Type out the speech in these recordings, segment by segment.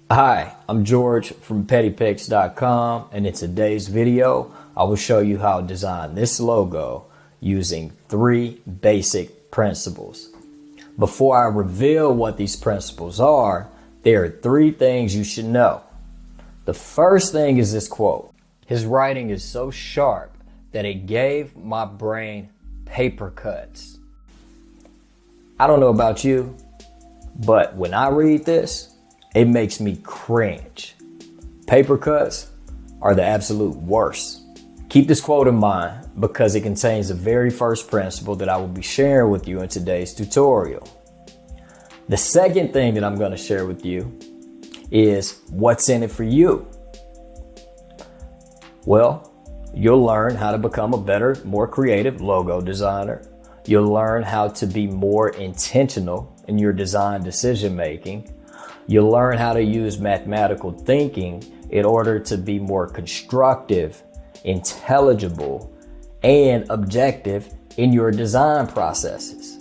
Hi, I'm George from pettypics.com, and in today's video, I will show you how to design this logo using 3 basic principles. Before I reveal what these principles are, there are 3 things you should know. The first thing is this quote. His writing is so sharp that it gave my brain paper cuts. I don't know about you, but when I read this, it makes me cringe. Paper cuts are the absolute worst. Keep this quote in mind because it contains the very first principle that I will be sharing with you in today's tutorial. The second thing that I'm going to share with you is what's in it for you. Well, you'll learn how to become a better, more creative logo designer. You'll learn how to be more intentional in your design decision making. You'll learn how to use mathematical thinking in order to be more constructive, intelligible, and objective in your design processes.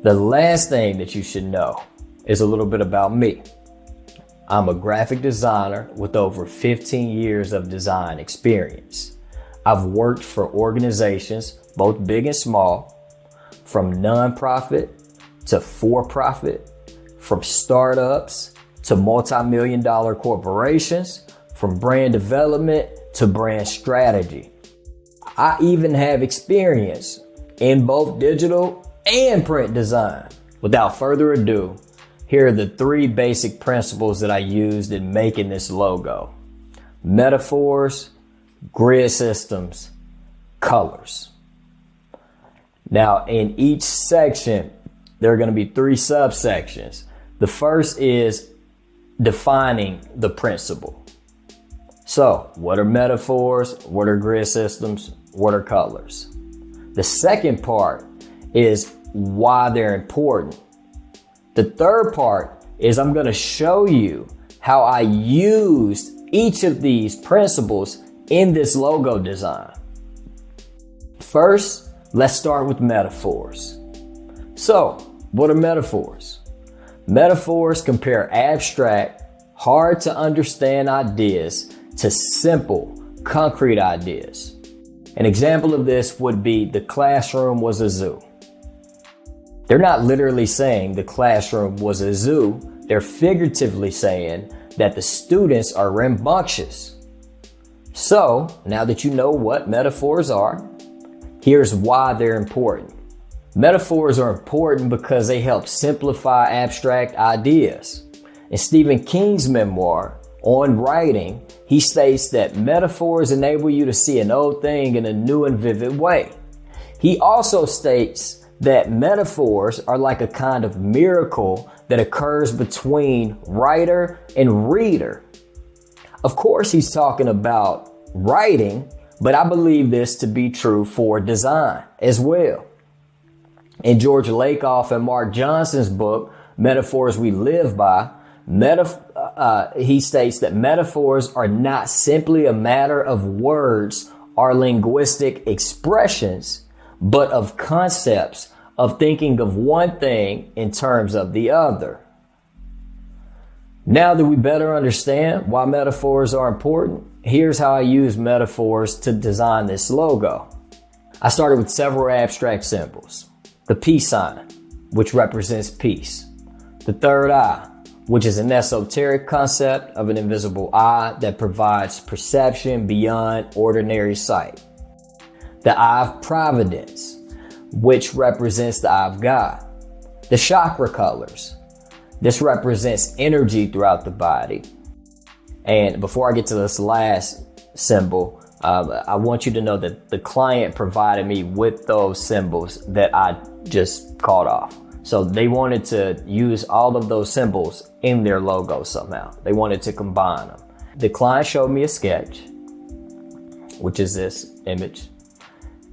The last thing that you should know is a little bit about me. I'm a graphic designer with over 15 years of design experience. I've worked for organizations, both big and small, from nonprofit to for-profit, from startups to multi-million-dollar corporations, from brand development to brand strategy. I even have experience in both digital and print design. Without further ado, here are the 3 basic principles that I used in making this logo. Metaphors, grid systems, colors. Now, in each section, there are going to be 3 subsections. The first is defining the principle. So, what are metaphors? What are grid systems? What are colors? The second part is why they're important. The third part is I'm going to show you how I used each of these principles in this logo design. First, let's start with metaphors. So, what are metaphors? Metaphors compare abstract, hard to understand ideas to simple, concrete ideas. An example of this would be the classroom was a zoo. They're not literally saying the classroom was a zoo. They're figuratively saying that the students are rambunctious. So, now that you know what metaphors are, here's why they're important. Metaphors are important because they help simplify abstract ideas. In Stephen King's memoir, On Writing, he states that metaphors enable you to see an old thing in a new and vivid way. He also states that metaphors are like a kind of miracle that occurs between writer and reader. Of course, he's talking about writing, but I believe this to be true for design as well. In George Lakoff and Mark Johnson's book, Metaphors We Live By, he states that metaphors are not simply a matter of words or linguistic expressions, but of concepts of thinking of one thing in terms of the other. Now that we better understand why metaphors are important, here's how I use metaphors to design this logo. I started with several abstract symbols. The peace sign, which represents peace. The third eye, which is an esoteric concept of an invisible eye that provides perception beyond ordinary sight. The eye of providence, which represents the eye of God. The chakra colors. This represents energy throughout the body. And before I get to this last symbol, I want you to know that the client provided me with those symbols that I just called off. So they wanted to use all of those symbols in their logo somehow. They wanted to combine them. The client showed me a sketch, which is this image.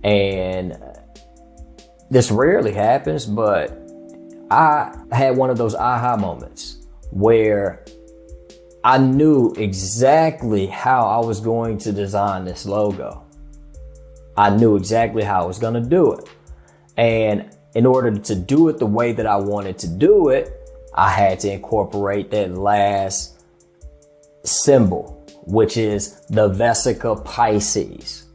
And this rarely happens, but I had one of those aha moments where I knew exactly how I was going to design this logo. I knew exactly how I was going to do it. And in order to do it the way that I wanted to do it, I had to incorporate that last symbol, which is the Vesica Pisces.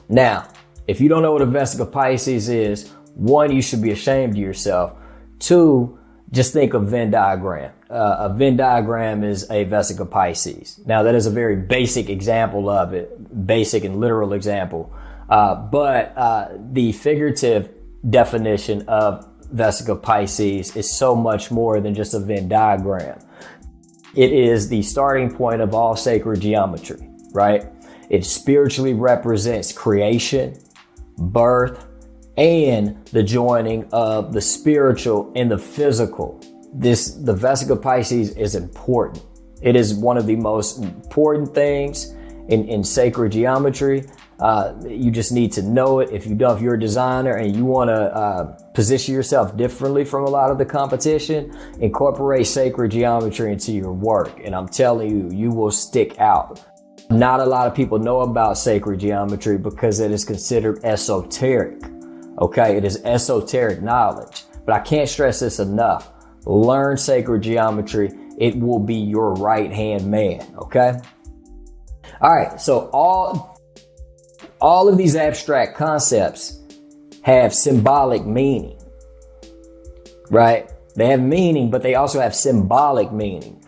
Now, if you don't know what a Vesica Pisces is, one, you should be ashamed of yourself. Two, just think of Venn diagram. A Venn diagram is a Vesica Pisces. Now, that is a very basic example of it, basic and literal example. But the figurative definition of Vesica Pisces is so much more than just a Venn diagram. It is the starting point of all sacred geometry, right? It spiritually represents creation, birth, and the joining of the spiritual and the physical. The Vesica Pisces is important. It is one of the most important things in sacred geometry. You just need to know it. If you're a designer and you want to position yourself differently from a lot of the competition, incorporate sacred geometry into your work. And I'm telling you, you will stick out. Not a lot of people know about sacred geometry because it is considered esoteric. Okay, it is esoteric knowledge. But I can't stress this enough. Learn sacred geometry. It will be your right-hand man. Okay? All right, so all of these abstract concepts have symbolic meaning, right? They have meaning, but they also have symbolic meaning.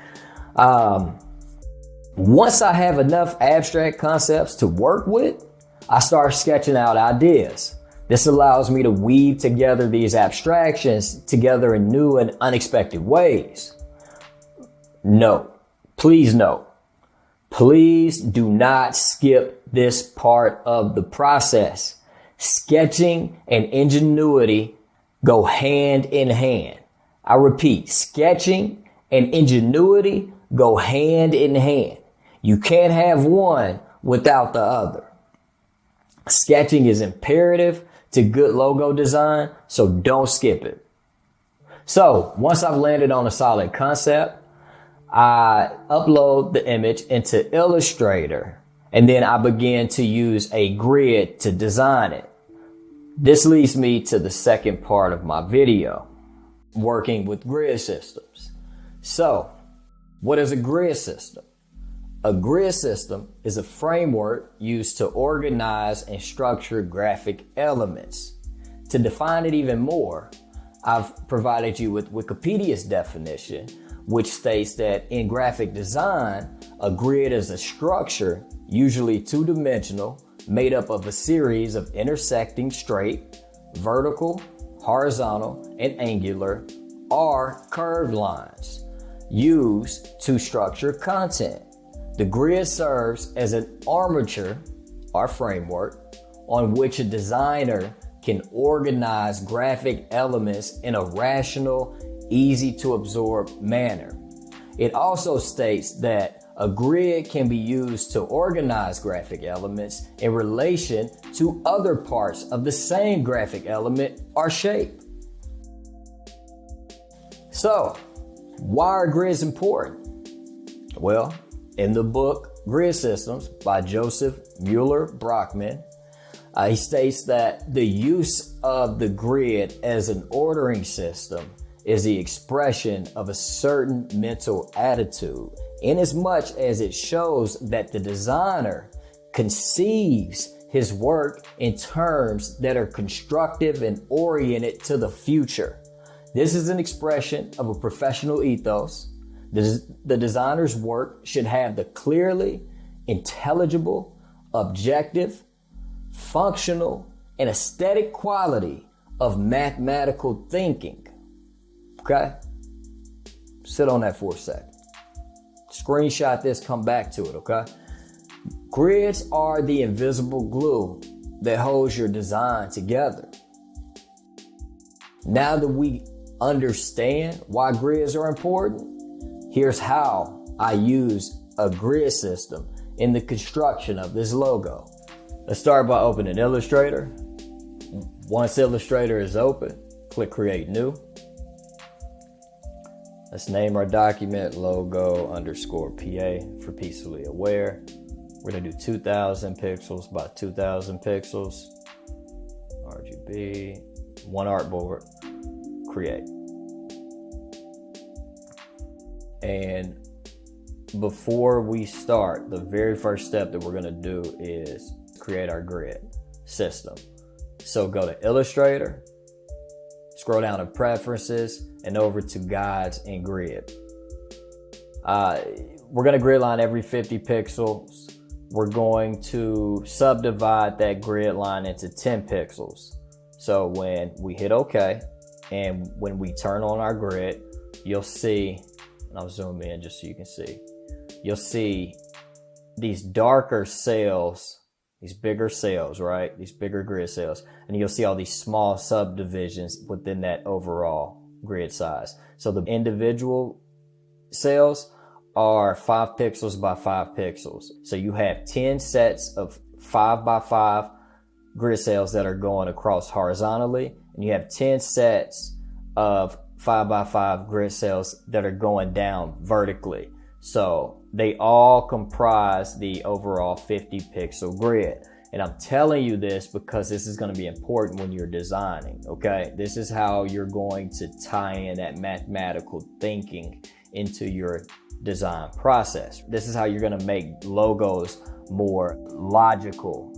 Once I have enough abstract concepts to work with, I start sketching out ideas. This allows me to weave together these abstractions together in new and unexpected ways. Please do not skip this part of the process. Sketching and ingenuity go hand in hand. I repeat, sketching and ingenuity go hand in hand. You can't have one without the other. Sketching is imperative to good logo design, so don't skip it. So once I've landed on a solid concept, I upload the image into Illustrator, and then I begin to use a grid to design it. This leads me to the second part of my video, working with grid systems. So, what is a grid system? A grid system is a framework used to organize and structure graphic elements. To define it even more, I've provided you with Wikipedia's definition, which states that in graphic design, a grid is a structure, usually two-dimensional, made up of a series of intersecting straight, vertical, horizontal, and angular, or curved lines used to structure content. The grid serves as an armature, or framework, on which a designer can organize graphic elements in a rational, easy to absorb manner. It also states that a grid can be used to organize graphic elements in relation to other parts of the same graphic element or shape. So, why are grids important? Well, in the book Grid Systems by Joseph Mueller Brockman, he states that the use of the grid as an ordering system is the expression of a certain mental attitude, inasmuch as it shows that the designer conceives his work in terms that are constructive and oriented to the future. This is an expression of a professional ethos. The designer's work should have the clearly intelligible, objective, functional, and aesthetic quality of mathematical thinking. Okay? Sit on that for a second. Screenshot this, come back to it, okay? Grids are the invisible glue that holds your design together. Now that we understand why grids are important, here's how I use a grid system in the construction of this logo. Let's start by opening Illustrator. Once Illustrator is open, click Create New. Let's name our document logo _PA for peacefully aware. We're gonna do 2000 pixels by 2000 pixels. RGB, one artboard, create. And before we start, the very first step that we're gonna do is create our grid system. So go to Illustrator, scroll down to Preferences, and over to Guides and Grid. We're gonna grid line every 50 pixels. We're going to subdivide that grid line into 10 pixels. So when we hit OK, and when we turn on our grid, you'll see, and I'll zoom in just so you can see, you'll see these darker cells, these bigger cells, right? These bigger grid cells. And you'll see all these small subdivisions within that overall grid size. So the individual cells are 5 pixels by 5 pixels. So you have 10 sets of 5 by 5 grid cells that are going across horizontally, and you have 10 sets of 5 by 5 grid cells that are going down vertically. So they all comprise the overall 50 pixel grid. And I'm telling you this because this is going to be important when you're designing, okay? This is how you're going to tie in that mathematical thinking into your design process. This is how you're going to make logos more logical,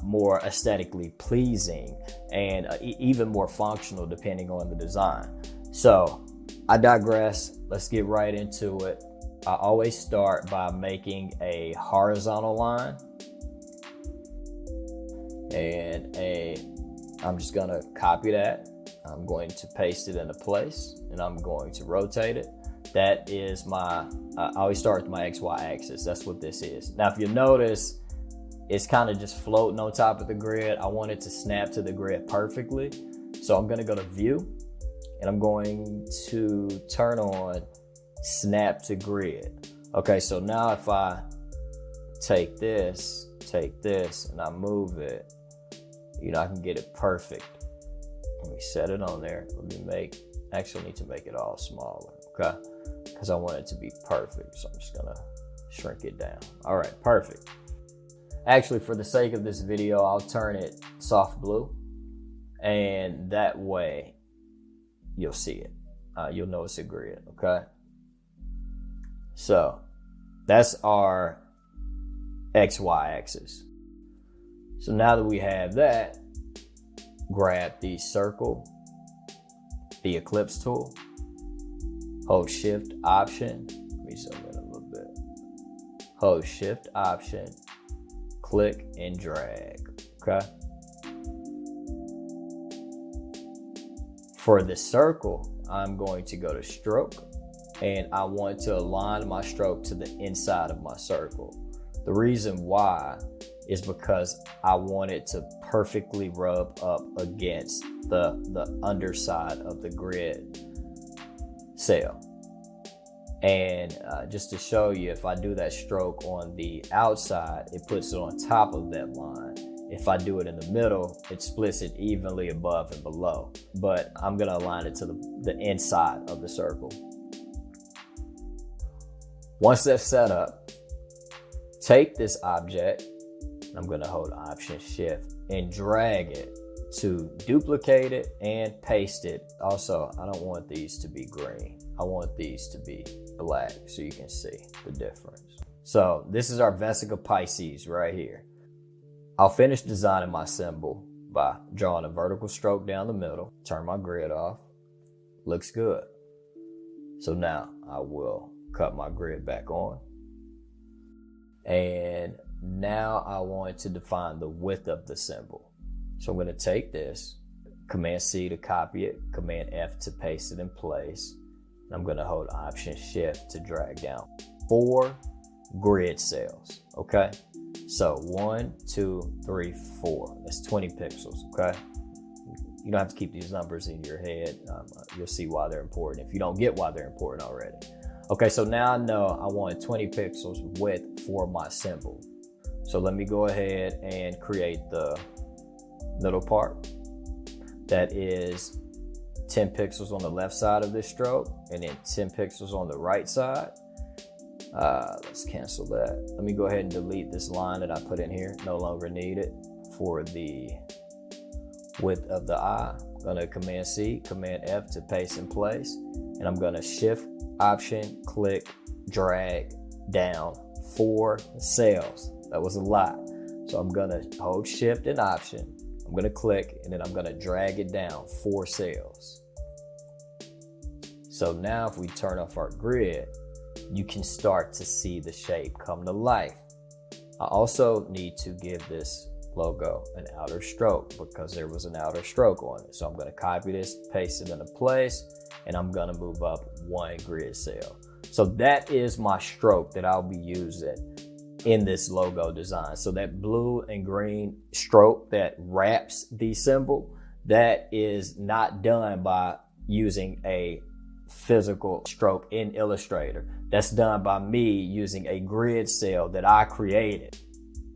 more aesthetically pleasing, and even more functional depending on the design. So I digress. Let's get right into it. I always start by making a horizontal line and I'm just gonna copy that. I'm going to paste it into place and I'm going to rotate it. That is my, I always start with my XY axis. That's what this is. Now, if you notice, it's kind of just floating on top of the grid. I want it to snap to the grid perfectly. So I'm gonna go to View and I'm going to turn on Snap to Grid. Okay, so now if I take this, and I move it, you know, I can get it perfect. Let me set it on there. Actually need to make it all smaller, okay? Because I want it to be perfect. So I'm just gonna shrink it down. All right, perfect. Actually, for the sake of this video, I'll turn it soft blue, and that way you'll see it. You'll know it's a grid, okay? So that's our XY axis. So now that we have that, grab the circle, the ellipse tool, hold Shift Option. Let me zoom in a little bit. Hold Shift Option, click and drag, okay? For the circle, I'm going to go to Stroke, and I want to align my stroke to the inside of my circle. The reason why is because I want it to perfectly rub up against the underside of the grid cell. And just to show you, if I do that stroke on the outside, it puts it on top of that line. If I do it in the middle, it splits it evenly above and below. But I'm gonna align it to the inside of the circle. Once that's set up, take this object, I'm gonna hold Option Shift and drag it to duplicate it and paste it. Also, I don't want these to be green. I want these to be black so you can see the difference. So this is our Vesica Pisces right here. I'll finish designing my symbol by drawing a vertical stroke down the middle, turn my grid off. Looks good. So now I will cut my grid back on. And now I want to define the width of the symbol. So I'm going to take this, Command C to copy it, Command F to paste it in place. And I'm going to hold Option Shift to drag down 4 grid cells, okay? So 1, 2, 3, 4. That's 20 pixels, okay? You don't have to keep these numbers in your head. You'll see why they're important if you don't get why they're important already. Okay, so now I know I want 20 pixels width for my symbol. So let me go ahead and create the middle part. That is 10 pixels on the left side of this stroke and then 10 pixels on the right side. Let's cancel that. Let me go ahead and delete this line that I put in here. No longer need it for the width of the eye. I'm gonna Command C, Command F to paste in place. And I'm gonna Shift Option, click, drag down 4 cells. That was a lot. So I'm gonna hold Shift and Option. I'm gonna click, and then I'm gonna drag it down 4 cells. So now if we turn off our grid, you can start to see the shape come to life. I also need to give this logo an outer stroke because there was an outer stroke on it. So I'm gonna copy this, paste it into place, and I'm gonna move up 1 grid cell. So that is my stroke that I'll be using in this logo design. So that blue and green stroke that wraps the symbol, that is not done by using a physical stroke in Illustrator. That's done by me using a grid cell that I created.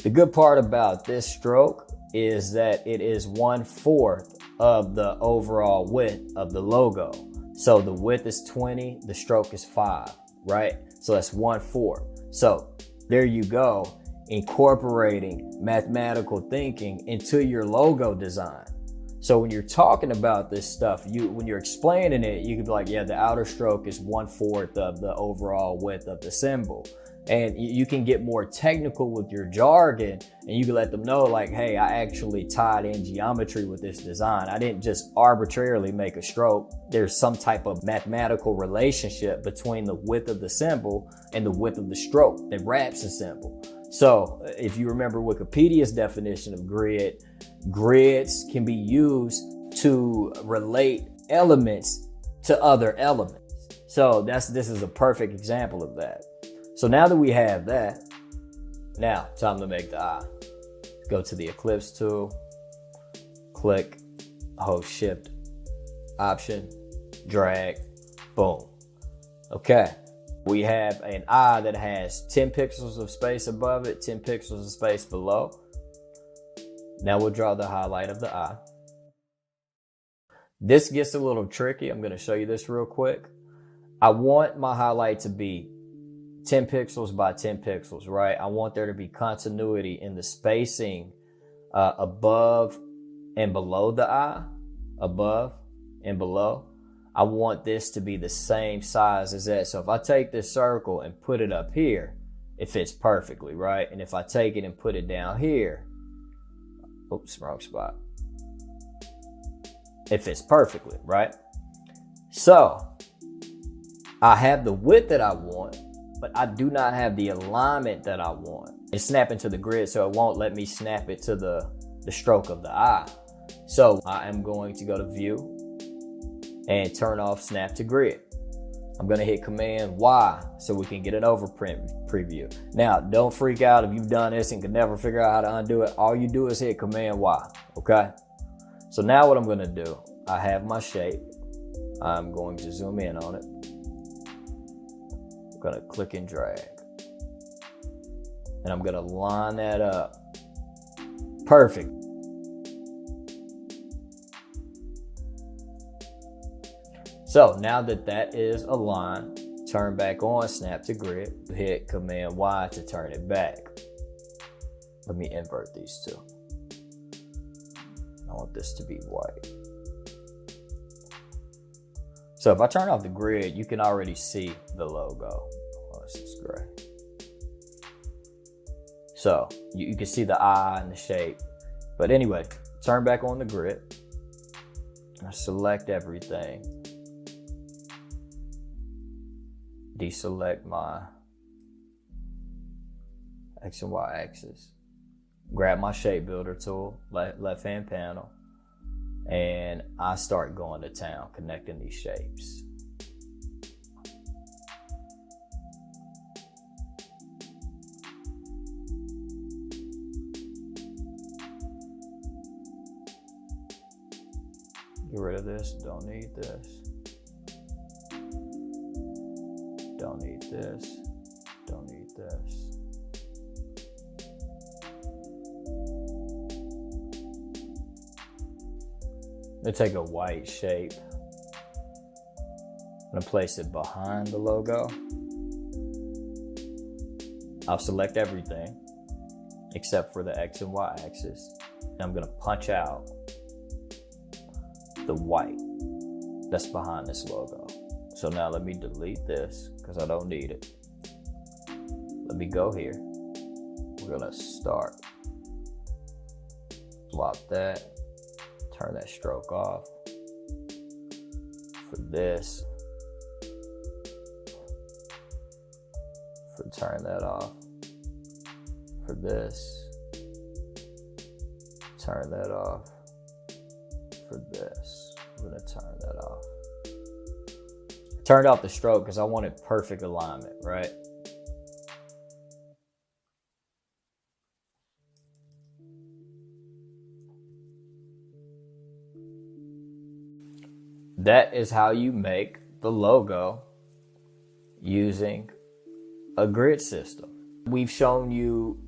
The good part about this stroke is that it is 1/4 of the overall width of the logo. So the width is 20, the stroke is 5, right? So that's 1/4. So there you go, incorporating mathematical thinking into your logo design. So when you're talking about this stuff, when you're explaining it, you can be like, yeah, the outer stroke is 1/4 of the overall width of the symbol. And you can get more technical with your jargon, and you can let them know like, hey, I actually tied in geometry with this design. I didn't just arbitrarily make a stroke. There's some type of mathematical relationship between the width of the symbol and the width of the stroke that wraps the symbol. So if you remember Wikipedia's definition of grid, grids can be used to relate elements to other elements. So this is a perfect example of that. So now that we have that, now time to make the eye. Go to the ellipse tool, click, hold Shift, Option, drag, boom. Okay, we have an eye that has 10 pixels of space above it, 10 pixels of space below. Now we'll draw the highlight of the eye. This gets a little tricky. I'm going to show you this real quick. I want my highlight to be 10 pixels by 10 pixels, right? I want there to be continuity in the spacing above and below the eye, above and below. I want this to be the same size as that. So if I take this circle and put it up here, it fits perfectly, right? And if I take it and put it down here, oops, wrong spot. It fits perfectly, right? So I have the width that I want, but I do not have the alignment that I want. It's snapping to the grid, so it won't let me snap it to the stroke of the eye. So I am going to go to View and turn off Snap to Grid. I'm gonna hit Command Y so we can get an overprint preview. Now, don't freak out if you've done this and can never figure out how to undo it. All you do is hit Command Y, okay? So now what I'm gonna do, I have my shape. I'm going to zoom in on it. I'm gonna click and drag. And I'm gonna line that up. Perfect. So now that that is aligned, turn back on, snap to grid, hit Command Y to turn it back. Let me invert these two. I want this to be white. So if I turn off the grid, you can already see the logo. Oh, this is gray. So you can see the eye and the shape. But anyway, turn back on the grid. I select everything. Deselect my X and Y axis. Grab my shape builder tool, left hand panel, and I start going to town, connecting these shapes. Get rid of this, don't need this. Don't need this, don't need this. I'm gonna take a white shape. I'm gonna place it behind the logo. I'll select everything except for the X and Y axis. And I'm gonna punch out the white that's behind this logo. So now let me delete this because I don't need it. let me go here. We're gonna start. Swap that, turn that stroke off. For this, turn that off. For this, turn that off. For this, I'm gonna turn that off. I turned off the stroke because I wanted perfect alignment, right? That is how you make the logo using a grid system. We've shown you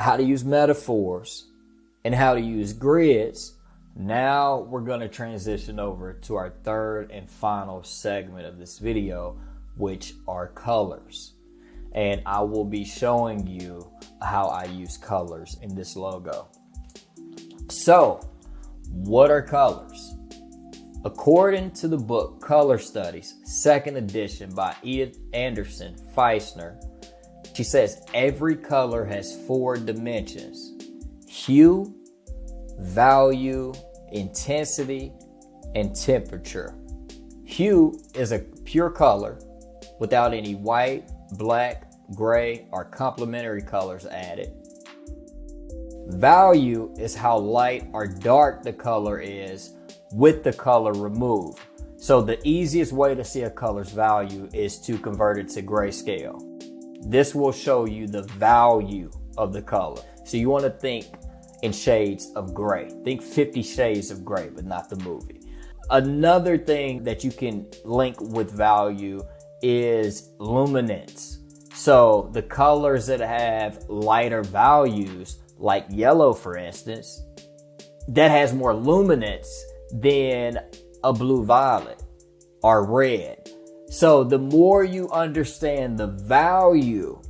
how to use metaphors and how to use grids. Now we're going to transition over to our third and final segment of this video, which are colors. And I will be showing you how I use colors in this logo. So, what are colors? According to the book Color Studies, 2nd edition by Edith Anderson Feisner, she says every color has 4 dimensions: hue, value, intensity, and temperature. Hue is a pure color without any white, black, gray, or complementary colors added. Value is how light or dark the color is with the color removed. So the easiest way to see a color's value is to convert it to grayscale. This will show you the value of the color. So you want to think in shades of gray. Think 50 Shades of Grey, but not the movie. Another thing that you can link with value is luminance. So the colors that have lighter values, like yellow for instance, that has more luminance than a blue violet or red. So the more you understand the value,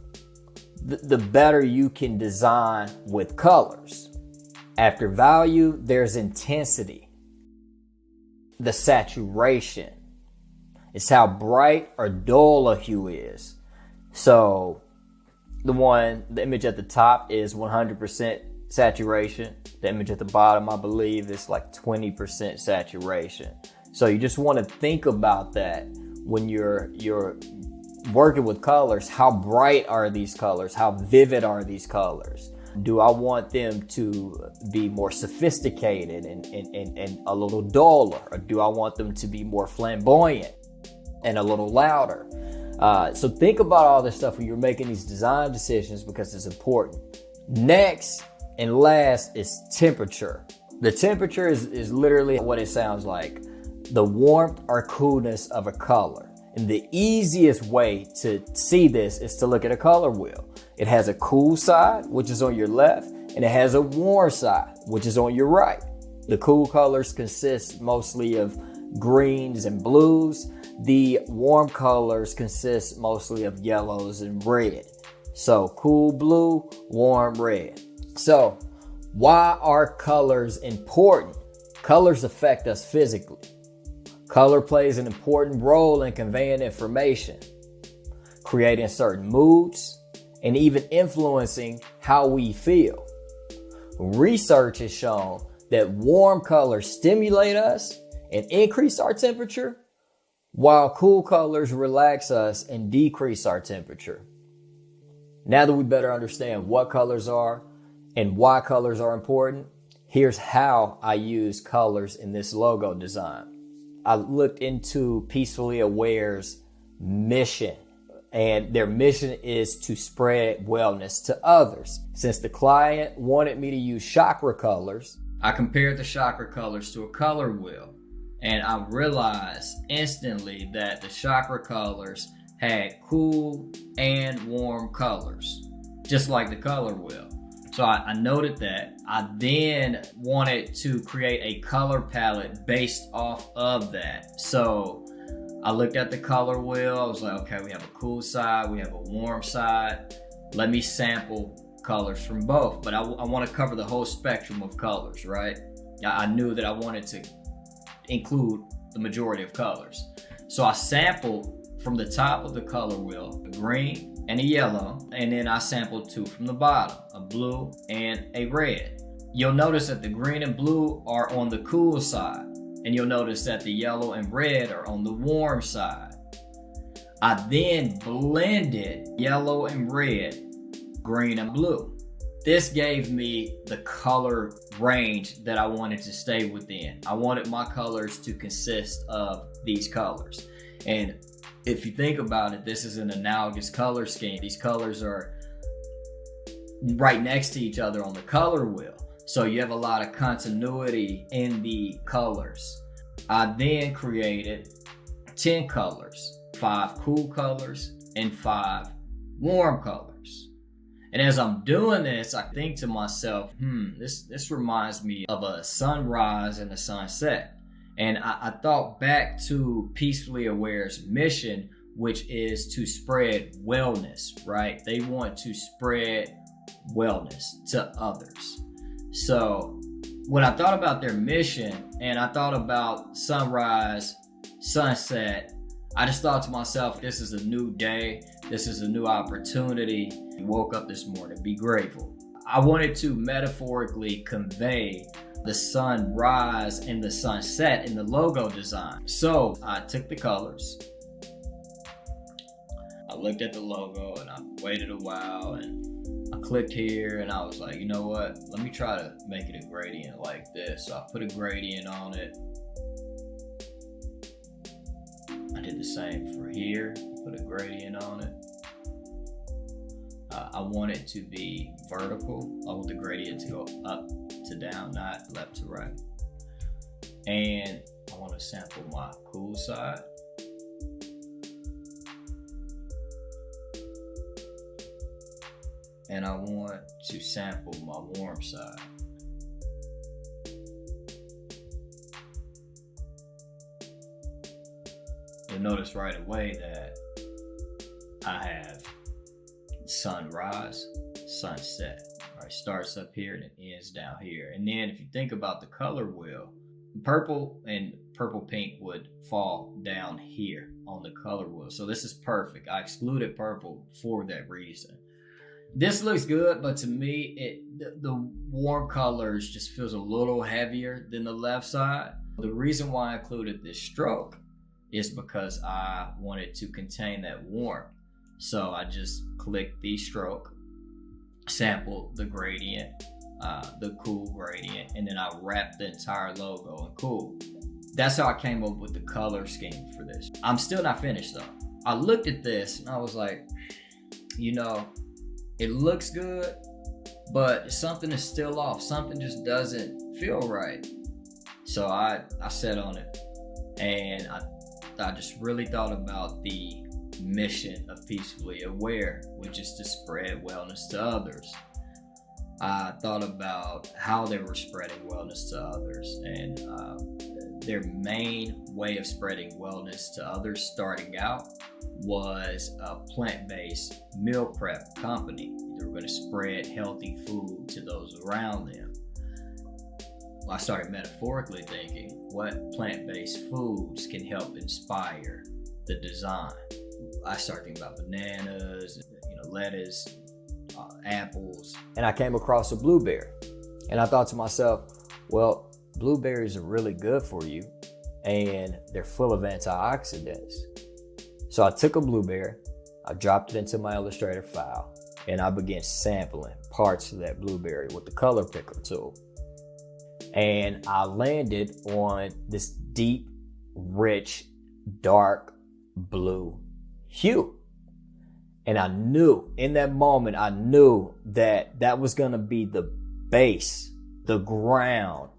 the better you can design with colors. After value, there's intensity. The saturation. It's how bright or dull a hue is. So the image at the top is 100% saturation. The image at the bottom, I believe, is like 20% saturation. So you just want to think about that when you're working with colors. How bright are these colors? How vivid are these colors? Do I want them to be more sophisticated and a little duller? Or do I want them to be more flamboyant and a little louder? So think about all this stuff when you're making these design decisions, because it's important. Next and last is temperature. The temperature is literally what it sounds like: the warmth or coolness of a color. And the easiest way to see this is to look at a color wheel. It has a cool side, which is on your left, and it has a warm side, which is on your right. The cool colors consist mostly of greens and blues. The warm colors consist mostly of yellows and red. So cool blue, warm red. So why are colors important? Colors affect us physically. Color plays an important role in conveying information, creating certain moods, and even influencing how we feel. Research has shown that warm colors stimulate us and increase our temperature, while cool colors relax us and decrease our temperature. Now that we better understand what colors are and why colors are important, here's how I use colors in this logo design. I looked into Peacefully Aware's mission, and their mission is to spread wellness to others. Since the client wanted me to use chakra colors, I compared the chakra colors to a color wheel, and I realized instantly that the chakra colors had cool and warm colors, just like the color wheel. So I noted that. I then wanted to create a color palette based off of that. So I looked at the color wheel. I was like, okay, we have a cool side, we have a warm side. Let me sample colors from both. But I want to cover the whole spectrum of colors, right? I knew that I wanted to include the majority of colors. So I sampled from the top of the color wheel, the green, and a yellow, and then I sampled two from the bottom, a blue and a red. You'll notice that the green and blue are on the cool side, and you'll notice that the yellow and red are on the warm side. I then blended yellow and red, green and blue. This gave me the color range that I wanted to stay within. I wanted my colors to consist of these colors. And if you think about it, this is an analogous color scheme. These colors are right next to each other on the color wheel. So you have a lot of continuity in the colors. I then created 10 colors, 5 cool colors and 5 warm colors. And as I'm doing this, I think to myself, this reminds me of a sunrise and a sunset. And I thought back to Peacefully Aware's mission, which is to spread wellness, right? They want to spread wellness to others. So when I thought about their mission and I thought about sunrise, sunset, I just thought to myself, this is a new day. This is a new opportunity. You woke up this morning, be grateful. I wanted to metaphorically convey the sunrise and the sunset in the logo design. So I took the colors, I looked at the logo, and I waited a while, and I clicked here, and I was like, you know what? Let me try to make it a gradient like this. So I put a gradient on it. I did the same for here, put a gradient on it. I want it to be vertical. I want the gradient to go up to down, not left to right. And I want to sample my cool side. And I want to sample my warm side. You'll notice right away that I have sunrise, sunset. Right, starts up here and it ends down here. And then if you think about the color wheel, purple and purple pink would fall down here on the color wheel. So this is perfect. I excluded purple for that reason. This looks good, but to me, the warm colors just feels a little heavier than the left side. The reason why I included this stroke is because I wanted to contain that warmth. So I just clicked the stroke, sampled the gradient, the cool gradient, and then I wrapped the entire logo in cool. That's how I came up with the color scheme for this. I'm still not finished though. I looked at this and I was like, you know, it looks good, but something is still off. Something just doesn't feel right. So I sat on it, and I just really thought about the mission of Peacefully Aware, which is to spread wellness to others. I thought about how they were spreading wellness to others, and their main way of spreading wellness to others starting out was a plant-based meal prep company. They were going to spread healthy food to those around them. I started metaphorically thinking, what plant-based foods can help inspire the design? I started thinking about bananas, lettuce, apples, and I came across a blueberry. And I thought to myself, well, blueberries are really good for you, and they're full of antioxidants. So I took a blueberry, I dropped it into my Illustrator file, and I began sampling parts of that blueberry with the color picker tool. And I landed on this deep, rich, dark blue hue. And I knew, in that moment, I knew that that was gonna be the base, the ground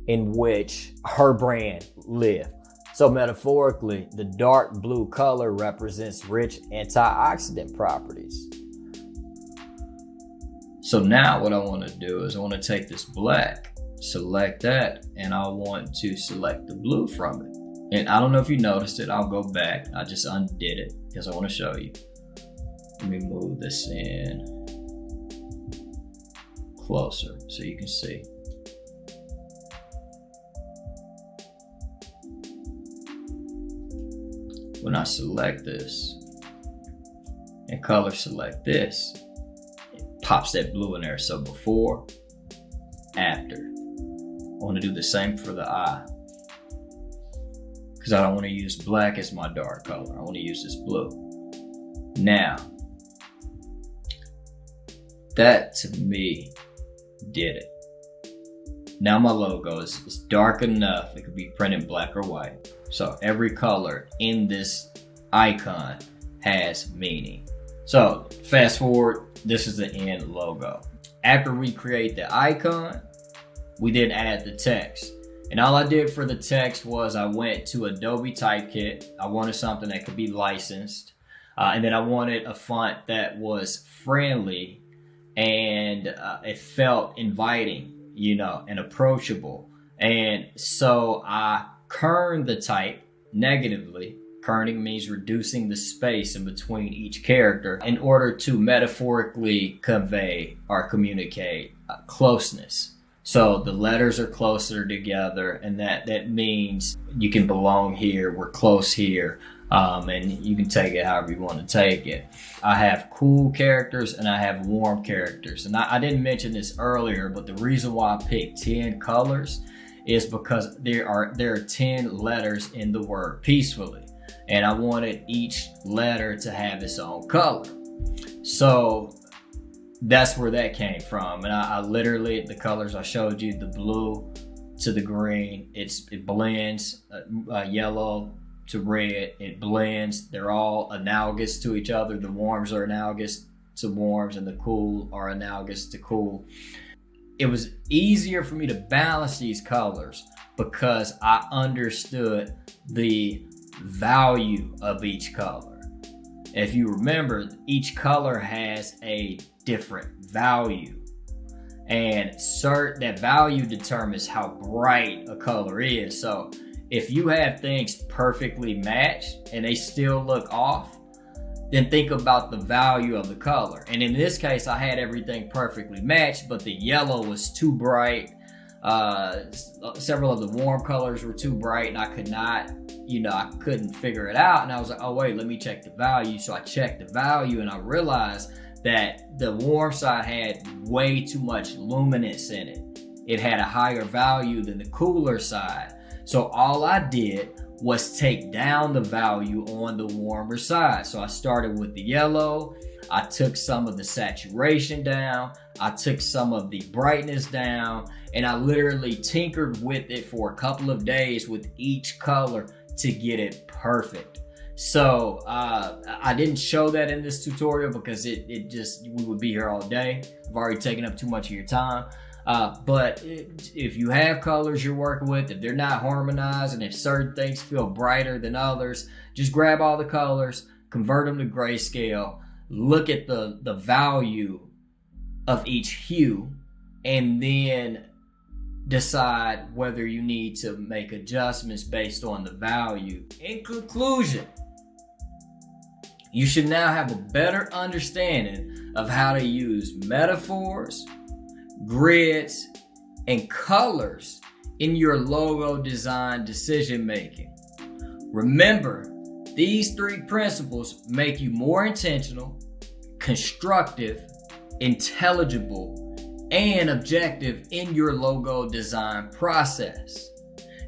in which her brand lived. So metaphorically, the dark blue color represents rich antioxidant properties. So now what I want to do is I want to take this black, select that, and I want to select the blue from it. And I don't know if you noticed it, I'll go back. I just undid it because I want to show you. Let me move this in closer so you can see. When I select this and color select this, it pops that blue in there. So before, after. I want to do the same for the eye, because I don't want to use black as my dark color. I want to use this blue. Now, that to me did it. Now my logo is dark enough, it could be printed black or white. So every color in this icon has meaning. So fast forward, this is the end logo. After we create the icon, we then add the text. And all I did for the text was I went to Adobe Typekit. I wanted something that could be licensed. And then I wanted a font that was friendly and it felt inviting, you know, and approachable. And so I kerned the type negatively. Kerning means reducing the space in between each character in order to metaphorically convey or communicate closeness. So the letters are closer together, and that means you can belong here, we're close here, and you can take it however you want to take it. I have cool characters and I have warm characters. And I didn't mention this earlier, but the reason why I picked 10 colors is because there are 10 letters in the word peacefully. And I wanted each letter to have its own color. So that's where that came from. And I literally, the colors I showed you, the blue to the green, it blends, yellow to red, it blends. They're all analogous to each other. The warms are analogous to warms and the cool are analogous to cool. It was easier for me to balance these colors because I understood the value of each color. If you remember, each color has a different value, and that value determines how bright a color is. So if you have things perfectly matched and they still look off, then think about the value of the color. And in this case, I had everything perfectly matched, but the yellow was too bright. Several of the warm colors were too bright, and I could not, I couldn't figure it out. And I was like, oh wait, let me check the value. So I checked the value and I realized that the warm side had way too much luminance in it. It had a higher value than the cooler side. So all I did was take down the value on the warmer side. So I started with the yellow. I took some of the saturation down. I took some of the brightness down, and I literally tinkered with it for a couple of days with each color to get it perfect. So I didn't show that in this tutorial because we would be here all day. I've already taken up too much of your time. But if you have colors you're working with, if they're not harmonized, and if certain things feel brighter than others, just grab all the colors, convert them to grayscale, look at the value of each hue, and then decide whether you need to make adjustments based on the value. In conclusion, you should now have a better understanding of how to use metaphors, grids, and colors in your logo design decision making. Remember, these 3 principles make you more intentional, constructive, intelligible, and objective in your logo design process.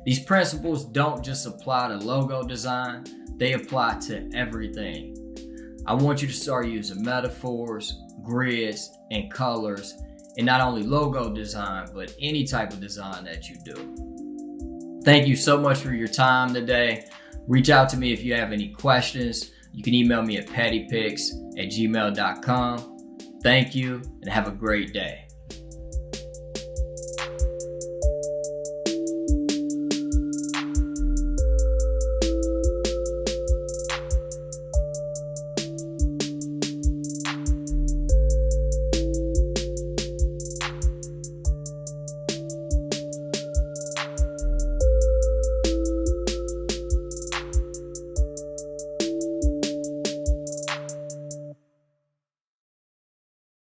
These principles don't just apply to logo design, they apply to everything. I want you to start using metaphors, grids, and colors in not only logo design, but any type of design that you do. Thank you so much for your time today. Reach out to me if you have any questions. You can email me at pattypix@gmail.com. Thank you and have a great day.